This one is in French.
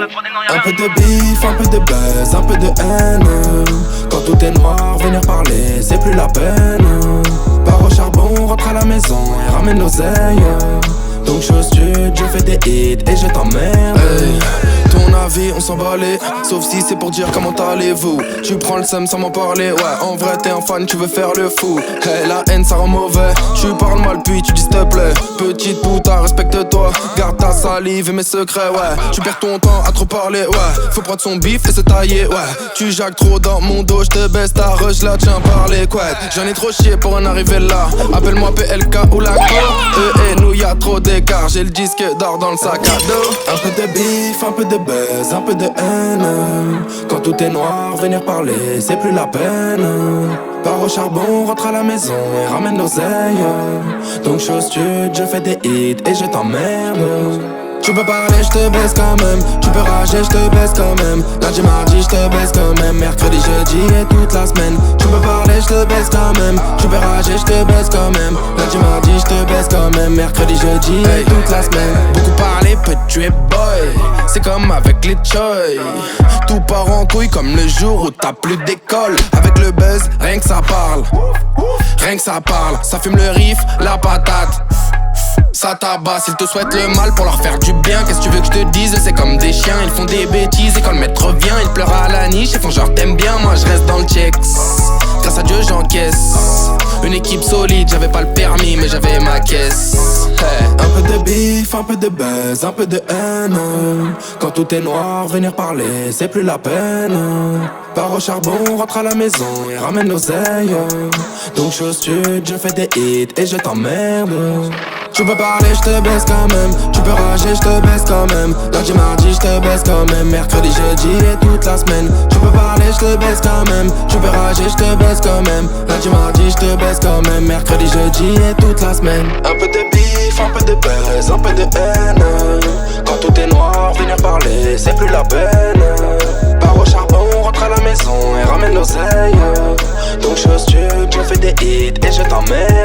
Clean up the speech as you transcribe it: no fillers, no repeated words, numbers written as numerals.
Un peu de bif, un peu de buzz, un peu de haine. Quand tout est noir, venir parler, c'est plus la peine. Pars au charbon, rentre à la maison et ramène l'oseille. Donc chose stud, je fais des hits et je t'emmerde. Hey, ton avis, on s'en balait. Sauf si c'est pour dire comment allez-vous. Tu prends le seum sans m'en parler. Ouais, en vrai t'es un fan, tu veux faire le fou. Hey, la haine ça rend mauvais. Tu parles mal puis tu dis s'il te plaît. Petite puta, respecte-toi. Garde ta salive et mes secrets, ouais. Tu perds ton temps à trop parler, ouais. Faut prendre son bif et se tailler, ouais. Tu jacques trop dans mon dos, j'te baisse ta rush là, tiens par les couettes. J'en ai trop chié pour en arriver là. Appelle-moi PLK ou la go. Et nous y'a trop d'écart, j'ai le disque d'or dans le sac à dos. Un peu de bif, un peu de buzz, un peu de haine. Quand tout est noir, venir parler, c'est plus la peine. Pars au charbon, rentre à la maison et ramène l'oseille. Donc chose stud, je fais des hits et je t'emmerde. Tu peux parler, je te baisse quand même. Tu peux rager, je te baisse quand même. Lundi, mardi, je te baisse quand même. Mercredi, jeudi et toute la semaine. Tu peux parler, je te baisse quand même. Tu peux rager, je te baisse quand même. Lundi, mardi, je te baisse quand même. Mercredi, jeudi et toute la semaine. Beaucoup parler peut tuer boy. C'est comme avec les choy. Tout part en couille comme le jour où t'as plus d'école. Avec le buzz, rien que ça parle. Rien que ça parle. Ça fume le riff, la patate. Ça tabasse, ils te souhaitent le mal pour leur faire du bien. Qu'est-ce que tu veux que je te dise? C'est comme des chiens, ils font des bêtises. Et quand le maître revient, ils pleurent à la niche. Ils font genre t'aimes bien, moi je reste dans le checks. Grâce à Dieu j'encaisse. Une équipe solide, j'avais pas le permis mais j'avais ma caisse. Hey. Un peu de bif, un peu de buzz, un peu de haine. Quand tout est noir, venir parler, c'est plus la peine. Pars au charbon, rentre à la maison et ramène l'oseille. Donc chose stud, je fais des hits et je t'emmerde. Tu peux parler, je te baisse quand même. Tu peux rager, je te baisse quand même. Lundi, mardi, je te baisse quand même. Mercredi, jeudi et toute la semaine. Tu peux parler, je te baisse quand même. Tu peux rager, je te baisse quand même. Lundi, mardi, je te baisse quand même. Mercredi, jeudi et toute la semaine. Un peu de bif, un peu de buzz, un peu de haine. Quand tout est noir, venir parler, c'est plus la peine. Pars au charbon, rentre à la maison et ramène l'oseille. Donc chose stud, je fais des hits et je t'emmène.